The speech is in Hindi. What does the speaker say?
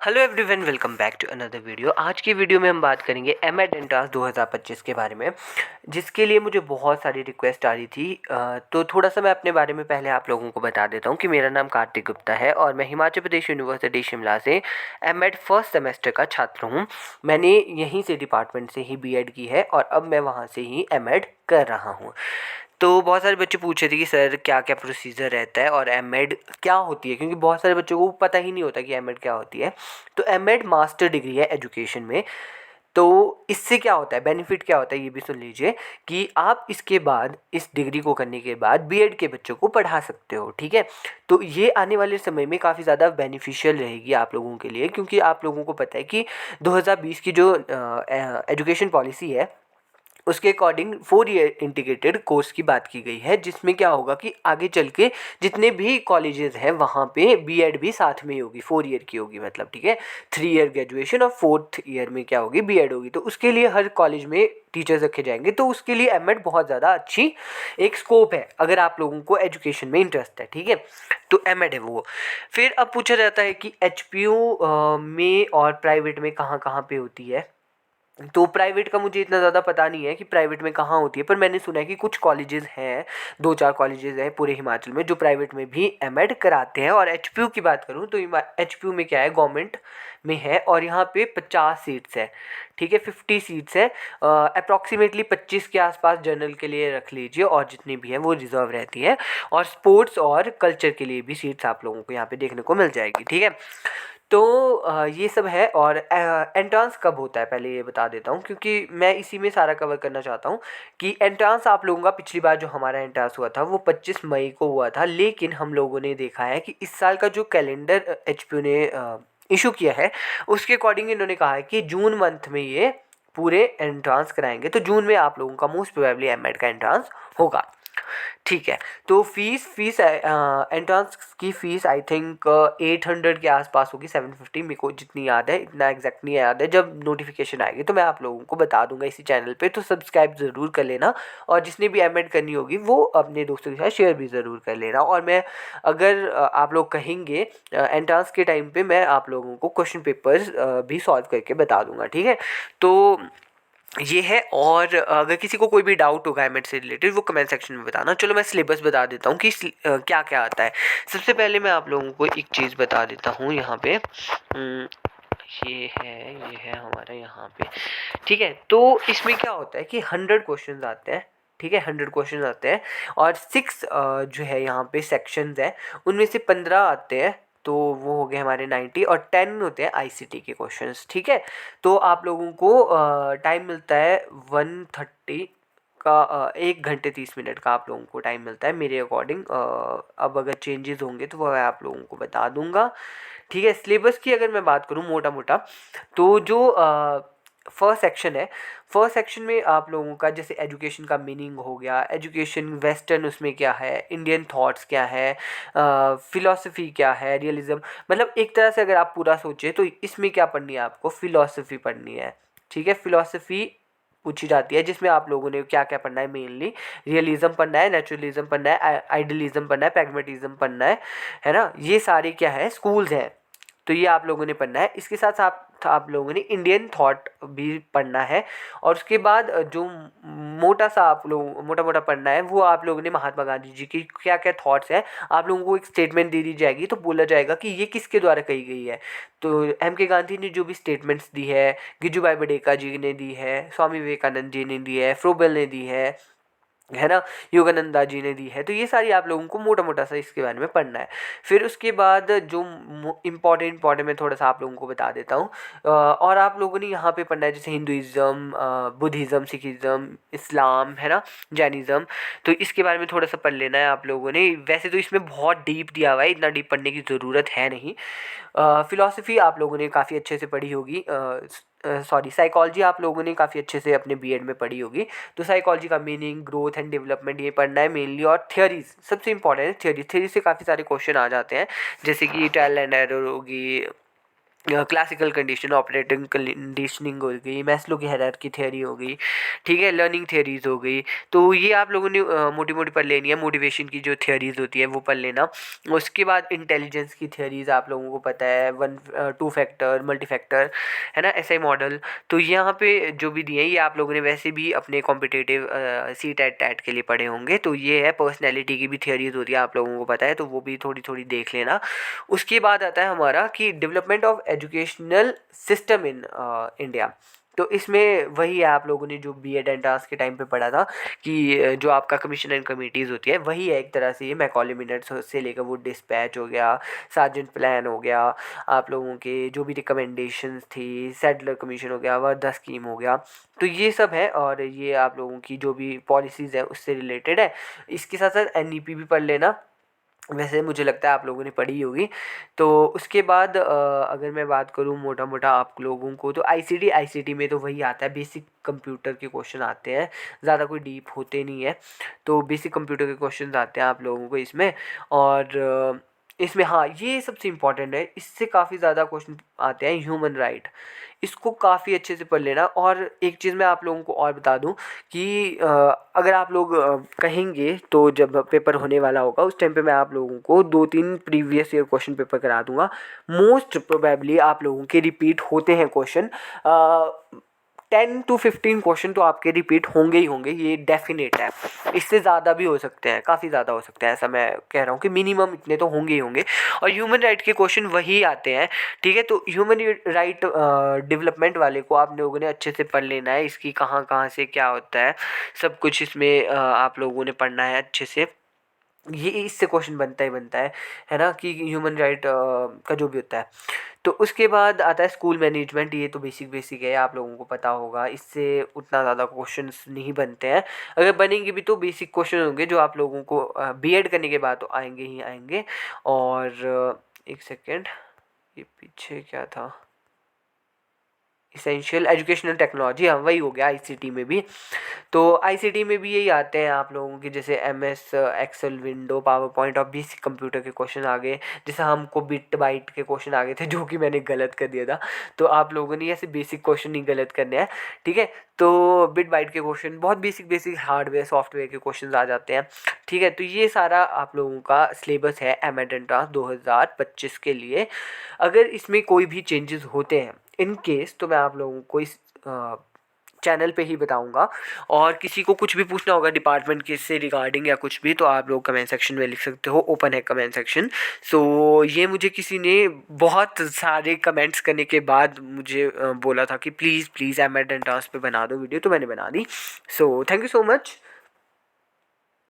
Hello everyone, welcome back to another video. आज की वीडियो में हम बात करेंगे एमएड एंट्रांस 2025 के बारे में, जिसके लिए मुझे बहुत सारी रिक्वेस्ट आ रही थी। तो थोड़ा सा मैं अपने बारे में पहले आप लोगों को बता देता हूँ कि मेरा नाम कार्तिक गुप्ता है और मैं हिमाचल प्रदेश यूनिवर्सिटी शिमला से एमएड फर्स्ट सेमेस्टर का छात्र हूँ। मैंने यहीं से डिपार्टमेंट से ही बीएड की है और अब मैं वहाँ से ही एमएड कर रहा हूँ। तो बहुत सारे बच्चे पूछ रहे थे कि सर क्या क्या प्रोसीजर रहता है और एमएड क्या होती है, क्योंकि बहुत सारे बच्चों को पता ही नहीं होता कि एमएड क्या होती है। तो एमएड मास्टर डिग्री है एजुकेशन में। तो इससे क्या होता है, बेनिफिट क्या होता है, ये भी सुन लीजिए कि आप इसके बाद, इस डिग्री को करने के बाद बीएड के बच्चों को पढ़ा सकते हो। ठीक है, तो ये आने वाले समय में काफ़ी ज़्यादा बेनिफिशियल रहेगी आप लोगों के लिए, क्योंकि आप लोगों को पता है कि 2020 की जो एजुकेशन पॉलिसी है उसके अकॉर्डिंग 4 ईयर इंटीग्रेटेड कोर्स की बात की गई है, जिसमें क्या होगा कि आगे चल के जितने भी कॉलेजेस हैं वहाँ पे बीएड भी साथ में ही होगी, 4 ईयर की होगी मतलब। ठीक है, 3 ईयर ग्रेजुएशन और 4th ईयर में क्या होगी, बीएड होगी। तो उसके लिए हर कॉलेज में टीचर्स रखे जाएंगे, तो उसके लिए एमएड बहुत ज़्यादा अच्छी एक स्कोप है अगर आप लोगों को एजुकेशन में इंटरेस्ट है। ठीक है, तो एमएड है वो। फिर अब पूछा जाता है कि एचपीयू में और प्राइवेट में कहाँ कहाँ पे होती है। तो प्राइवेट का मुझे इतना ज़्यादा पता नहीं है कि प्राइवेट में कहाँ होती है, पर मैंने सुना है कि कुछ कॉलेजेस हैं, 2-4 कॉलेजेस हैं पूरे हिमाचल में जो प्राइवेट में भी एमएड कराते हैं। और एचपीयू की बात करूँ तो एचपीयू में क्या है, गवर्नमेंट में है और यहाँ पे 50 सीट्स है। ठीक है, 50 सीट्स है, अप्रॉक्सीमेटली 25 के आसपास जनरल के लिए रख लीजिए और जितनी भी है वो रिजर्व रहती है। और स्पोर्ट्स और कल्चर के लिए भी सीट्स आप लोगों को यहाँ पे देखने को मिल जाएगी। ठीक है, तो ये सब है। और एंट्रांस कब होता है पहले ये बता देता हूँ, क्योंकि मैं इसी में सारा कवर करना चाहता हूँ कि एंट्रांस आप लोगों का पिछली बार जो हमारा एंट्रांस हुआ था वो 25 मई को हुआ था, लेकिन हम लोगों ने देखा है कि इस साल का जो कैलेंडर एचपीयू ने इशू किया है उसके अकॉर्डिंग इन्होंने कहा है कि जून मंथ में ये पूरे एंट्रांस कराएंगे। तो जून में आप लोगों का मोस्ट प्रोबेबली एमएड का एंट्रांस होगा। ठीक है, तो फीस एंट्रांस की फ़ीस आई थिंक 800 के आसपास होगी, 750 मेरे को जितनी याद है, इतना एग्जैक्ट नहीं याद है। जब नोटिफिकेशन आएगी तो मैं आप लोगों को बता दूंगा इसी चैनल पे, तो सब्सक्राइब ज़रूर कर लेना और जिसने भी एमएड करनी होगी वो अपने दोस्तों के साथ शेयर भी ज़रूर कर लेना। और मैं अगर आप लोग कहेंगे एंट्रांस के टाइम पे मैं आप लोगों को क्वेश्चन पेपर्स भी सॉल्व करके बता दूंगा। ठीक है, तो ये है। और अगर किसी को कोई भी डाउट होगा एमएड से रिलेटेड वो कमेंट सेक्शन में बताना। चलो मैं सिलेबस बता देता हूँ कि क्या क्या आता है। सबसे पहले मैं आप लोगों को एक चीज़ बता देता हूँ यहाँ पे। ये है हमारा यहाँ पे। ठीक है, तो इसमें क्या होता है कि 100 क्वेश्चन आते हैं। ठीक है, 100 क्वेश्चन आते हैं और 6 जो है यहाँ पे सेक्शंस हैं, उनमें से 15 आते हैं, तो वो हो गए हमारे 90 और 10 होते हैं आईसीटी के क्वेश्चंस। ठीक है, तो आप लोगों को टाइम मिलता है 130 का, 1 घंटे 30 मिनट का आप लोगों को टाइम मिलता है मेरे अकॉर्डिंग। अब अगर चेंजेस होंगे तो वो मैं आप लोगों को बता दूंगा। ठीक है, सिलेबस की अगर मैं बात करूँ मोटा मोटा, तो जो फर्स्ट सेक्शन है, फर्स्ट सेक्शन में आप लोगों का जैसे एजुकेशन का मीनिंग हो गया, एजुकेशन वेस्टर्न उसमें क्या है, इंडियन थॉट्स क्या है, फिलॉसफी क्या है, रियलिज्म, मतलब एक तरह से अगर आप पूरा सोचे तो इसमें क्या पढ़नी है आपको, फिलॉसफी पढ़नी है। ठीक है, फिलॉसफी पूछी जाती है जिसमें आप लोगों ने क्या क्या पढ़ना है, मेनली रियलिज्म पढ़ना है, नेचुरलिज्म पढ़ना है, आइडियलिज्म पढ़ना है, प्रैग्मेटिज्म पढ़ना है ना। ये सारे क्या है, स्कूल्स हैं, तो ये आप लोगों ने पढ़ना है। इसके साथ साथ आप लोगों ने इंडियन थॉट भी पढ़ना है। और उसके बाद जो मोटा सा आप लोग मोटा मोटा पढ़ना है वो आप लोगों ने महात्मा गांधी जी की क्या क्या थॉट्स हैं, आप लोगों को एक स्टेटमेंट दे दी जाएगी तो बोला जाएगा कि ये किसके द्वारा कही गई है। तो एम के गांधी ने जो भी स्टेटमेंट्स दी है, गिजुभाई बडेका जी ने दी है, स्वामी विवेकानंद जी ने दी है, फ्रोबेल ने दी है ना, योगानंदा जी ने दी है। तो ये सारी आप लोगों को मोटा मोटा सा इसके बारे में पढ़ना है। फिर उसके बाद जो इम्पॉर्टेंट मैं थोड़ा सा आप लोगों को बता देता हूँ। और आप लोगों ने यहाँ पे पढ़ना है जैसे हिंदुज़म, बुद्धिज़्म, सिखिज़म, इस्लाम, है ना, जैनिज़्म। तो इसके बारे में थोड़ा सा पढ़ लेना है आप लोगों ने। वैसे तो इसमें बहुत डीप दिया हुआ है, इतना डीप पढ़ने की ज़रूरत है नहीं। फ़िलॉसफ़ी आप लोगों ने काफ़ी अच्छे से पढ़ी होगी, सॉरी साइकोलॉजी आप लोगों ने काफ़ी अच्छे से अपने बीएड में पढ़ी होगी। तो साइकोलॉजी का मीनिंग, ग्रोथ एंड डेवलपमेंट ये पढ़ना है मेनली। और थियरीज सबसे इंपॉर्टेंट है, थ्योरी से काफ़ी सारे क्वेश्चन आ जाते हैं, जैसे कि ट्रायल एंड एरर होगी, क्लासिकल कंडीशन, ऑपरेटिंग कंडीशनिंग हो गई, मैस्लो की हायरार्की थ्योरी हो गई, ठीक है, लर्निंग थ्योरीज हो गई। तो ये आप लोगों ने मोटी मोटी पढ़ लेनी है। मोटिवेशन की जो थ्योरीज होती है वो पढ़ लेना। उसके बाद इंटेलिजेंस की थ्योरीज आप लोगों को पता है, 1 2 फैक्टर, मल्टी फैक्टर, है ना, ऐसा ही मॉडल। तो यहाँ पे जो भी दिए हैं ये आप लोगों ने वैसे भी अपने कॉम्पिटिटिव सी टेट के लिए पढ़े होंगे। तो ये है, पर्सनैलिटी की भी थ्योरीज होती है, आप लोगों को पता है, तो वो भी थोड़ी थोड़ी देख लेना। उसके बाद आता है हमारा कि development of educational system in India. तो इसमें वही है, आप लोगों ने जो बी एड एंट्रांस के टाइम पे पढ़ा था कि जो आपका कमीशन एंड कमिटीज़ होती है वही है एक तरह से। ये मैकॉले मिनट्स से लेकर वो डिस्पैच हो गया, सार्जेंट प्लान हो गया, आप लोगों के जो भी रिकमेंडेशंस थी, सैडलर कमीशन हो गया, वर्धा स्कीम हो गया, तो ये सब है। और ये आप लोगों की जो भी पॉलिसीज़ है उससे रिलेटेड है। इसके साथ साथ एनईपी भी पढ़ लेना, वैसे मुझे लगता है आप लोगों ने पढ़ी होगी। तो उसके बाद अगर मैं बात करूँ मोटा मोटा आप लोगों को, तो आईसीटी में तो वही आता है, बेसिक कंप्यूटर के क्वेश्चन आते हैं, ज़्यादा कोई डीप होते नहीं है। तो बेसिक कंप्यूटर के क्वेश्चन आते हैं आप लोगों को इसमें। और इसमें हाँ, ये सबसे इम्पॉर्टेंट है, इससे काफ़ी ज़्यादा क्वेश्चन आते हैं, ह्यूमन राइट। इसको काफ़ी अच्छे से पढ़ लेना। और एक चीज़ मैं आप लोगों को और बता दूं कि अगर आप लोग कहेंगे तो जब पेपर होने वाला होगा उस टाइम पे मैं आप लोगों को 2 3 प्रीवियस ईयर क्वेश्चन पेपर करा दूंगा। मोस्ट प्रोबेबली आप लोगों के रिपीट होते हैं क्वेश्चन, 10 to 15 क्वेश्चन तो आपके रिपीट होंगे ही होंगे, ये डेफिनेट है। इससे ज़्यादा भी हो सकते हैं, काफ़ी ज़्यादा हो सकते हैं, ऐसा मैं कह रहा हूँ कि मिनिमम इतने तो होंगे ही होंगे। और ह्यूमन राइट के क्वेश्चन वही आते हैं, ठीक है। तो ह्यूमन राइट डेवलपमेंट वाले को आप लोगों ने अच्छे से पढ़ लेना है, इसकी कहाँ कहाँ से क्या होता है सब कुछ इसमें आप लोगों ने पढ़ना है अच्छे से। ये इससे क्वेश्चन बनता ही बनता है ना, कि ह्यूमन राइट का जो भी होता है। तो उसके बाद आता है स्कूल मैनेजमेंट, ये तो बेसिक बेसिक है, आप लोगों को पता होगा, इससे उतना ज़्यादा क्वेश्चंस नहीं बनते हैं। अगर बनेंगे भी तो बेसिक क्वेश्चन होंगे जो आप लोगों को बीएड करने के बाद तो आएंगे ही आएंगे। और एक सेकेंड, ये पीछे क्या था, इसेंशियल एजुकेशनल टेक्नोलॉजी, हाँ वही हो गया आईसीटी में भी। तो आईसीटी में भी यही आते हैं आप लोगों के, जैसे MS Excel, window, PowerPoint और बेसिक कंप्यूटर के क्वेश्चन आ गए। जैसे हमको बिट बाइट के क्वेश्चन आ गए थे जो कि मैंने गलत कर दिया था, तो आप लोगों ने ऐसे बेसिक क्वेश्चन नहीं गलत करने हैं, ठीक है। तो बिट बाइट के क्वेश्चन बहुत बेसिक बेसिक हार्डवेयर सॉफ्टवेयर के क्वेश्चन आ जाते हैं, ठीक है। तो ये सारा आप लोगों का सिलेबस है एम.एड एंट्रांस 2025 के लिए। अगर इसमें कोई भी चेंजेस होते हैं इन केस, तो मैं आप लोगों को इस चैनल पे ही बताऊंगा। और किसी को कुछ भी पूछना होगा डिपार्टमेंट के से रिगार्डिंग या कुछ भी, तो आप लोग कमेंट सेक्शन में लिख सकते हो, ओपन है कमेंट सेक्शन। सो ये मुझे किसी ने बहुत सारे कमेंट्स करने के बाद मुझे बोला था कि please please M Ed entrance पे बना दो वीडियो, तो मैंने बना दी। So thank you so much.